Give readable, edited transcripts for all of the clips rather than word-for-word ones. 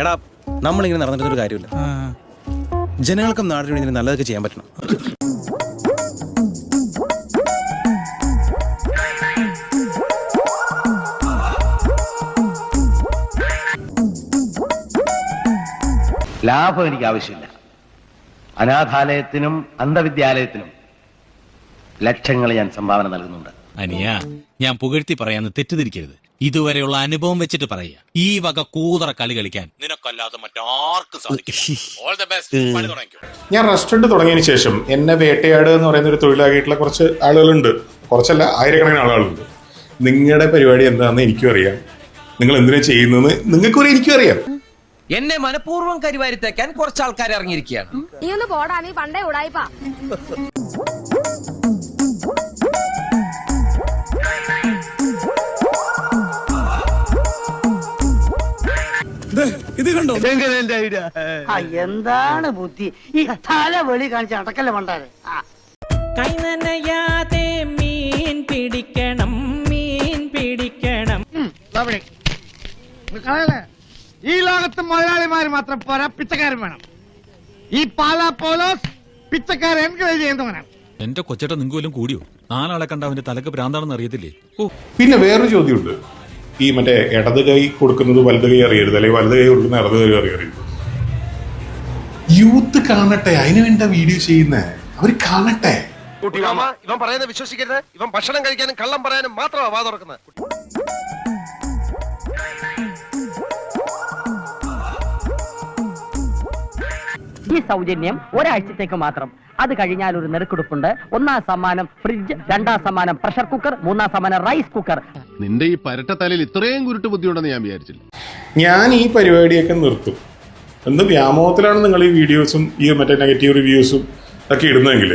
എടാ നമ്മളിങ്ങനെ നടന്നിട്ടൊരു കാര്യമില്ല. ജനങ്ങൾക്കും നാടിനും ഇതിന് നല്ലതൊക്കെ ചെയ്യാൻ പറ്റണം. ലാഭം എനിക്ക് ആവശ്യമില്ല. അനാഥാലയത്തിനും അന്ധവിദ്യാലയത്തിനും ലക്ഷങ്ങൾ ഞാൻ സംഭാവന നൽകുന്നുണ്ട്. അനിയ, ഞാൻ പുകഴ്ത്തി പറയാന്ന് തെറ്റിദ്ധരിക്കരുത്. ഇതുവരെയുള്ള അനുഭവം വെച്ചിട്ട് പറയുക, ഈ വക കൂതറ കളി കളിക്കാൻ നിനക്കല്ലാതെ മറ്റാർക്കും സാധിക്കില്ല. ഞാൻ റെസ്റ്റോറന്റ് തുടങ്ങിയതിന് ശേഷം എന്നെ വേട്ടയാട് എന്ന് പറയുന്ന ഒരു തൊഴിലാക്കിയിട്ടുള്ള കുറച്ച് ആളുകളുണ്ട്. കുറച്ചല്ല, ആയിരക്കണക്കിന് ആളുകളുണ്ട്. നിങ്ങളുടെ പരിപാടി എന്താണെന്ന് എനിക്കും അറിയാം. നിങ്ങൾ എന്തിനാ ചെയ്യുന്നത് നിങ്ങൾക്കും എനിക്കും അറിയാം. എന്നെ മനഃപൂർവ്വം കരിവാരിത്തേക്കാൻ കുറച്ച് ആൾക്കാർ ഇറങ്ങിയിരിക്കുകയാണ്. നീ ഒന്ന് പോടാ, നീ പണ്ടേ ഉടായിപ്പാ. ഇത് കണ്ടോ? എന്താണ് ബുദ്ധി ഈ തല വെളി കാണിച്ച് അടക്കല്ല മണ്ടാരെ. കൈ നനയാതെ മീൻ പിടിക്കണം, മീൻ പിടിക്കണം. ഈ ലോകത്ത് മുതലാളിമാര് മാത്രം പോരാ, പിച്ചക്കാരൻ വേണം. ഈ പാലാ പോലോസ് പിച്ചക്കാരൻ എൻകറേജ് ചെയ്യുന്നവനാണ്. എന്റെ കൊച്ചേട്ട നിങ്ങൾക്ക് കൂടിയോ? 4 ആളെ കണ്ട അവന്റെ തലക്ക് ഭ്രാന്താണെന്ന് അറിയത്തില്ലേ? പിന്നെ വേറൊരു ചോദ്യമുണ്ട്. ഈ മറ്റേ ഇടത് കൈ കൊടുക്കുന്നത് വലത് കൈ അറിയരുത്, അല്ലെങ്കിൽ വലത് കൈ കൊടുക്കുന്നത് ഇടത് കൈ അറിയരുത്. യൂത്ത് കാണട്ടെ, അതിനു വേണ്ട വീഡിയോ ചെയ്യുന്നേ. അവർ കാണട്ടെ. ഇവൻ പറയുന്നത് വിശ്വസിക്കരുത്. ഇവൻ ഭക്ഷണം കഴിക്കാനും കള്ളം പറയാനും മാത്രമാണ് വാ തുറക്കുന്നത്. ഈ സൗജന്യം ഒരാഴ്ചത്തേക്ക് മാത്രം. അത് കഴിഞ്ഞാൽ ഒരു നെറുക്കെടുപ്പുണ്ട്. 1ാം സമ്മാനം ഫ്രിഡ്ജ്, 2ാം സമ്മാനം പ്രഷർ കുക്കർ, 3ാം സമ്മാനം റൈസ് കുക്കർ. നിന്റെ ഈ പരട്ട തലയിൽ ഇത്രയും കുരുട്ട് ബുദ്ധിയുണ്ടെന്ന് ഞാൻ വിചാരിച്ചില്ല. ഞാൻ ഈ പരിപാടിയൊക്കെ നിർത്തും. എന്ത് വ്യാമോഹത്തിലാണ് നിങ്ങൾ ഈ വീഡിയോസും ഈ മറ്റേ നെഗറ്റീവ് റിവ്യൂസും ഒക്കെ ഇടുന്നതെങ്കിൽ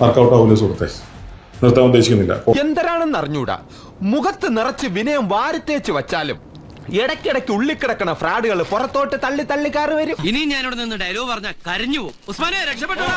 വർക്കൗട്ട് ആവില്ല സുഹൃത്തെ. നിർത്താൻ ഉദ്ദേശിക്കുന്നില്ല. എന്തരാണെന്ന് അറിഞ്ഞൂടാ. മുഖത്ത് നിറച്ച് വിനയം വാരിത്തേച്ച് വച്ചാലും ഇടയ്ക്കിടയ്ക്ക് ഉള്ളിക്കിടക്കണ ഫ്രാഡുകൾ പുറത്തോട്ട് തള്ളി തള്ളിക്കാറ് വരും. ഇനി ഞാനിവിടെ നിന്ന് ഡയലോഗ് പറഞ്ഞ കരഞ്ഞു പോകും. ഉസ്മാനെ രക്ഷപ്പെട്ടോ.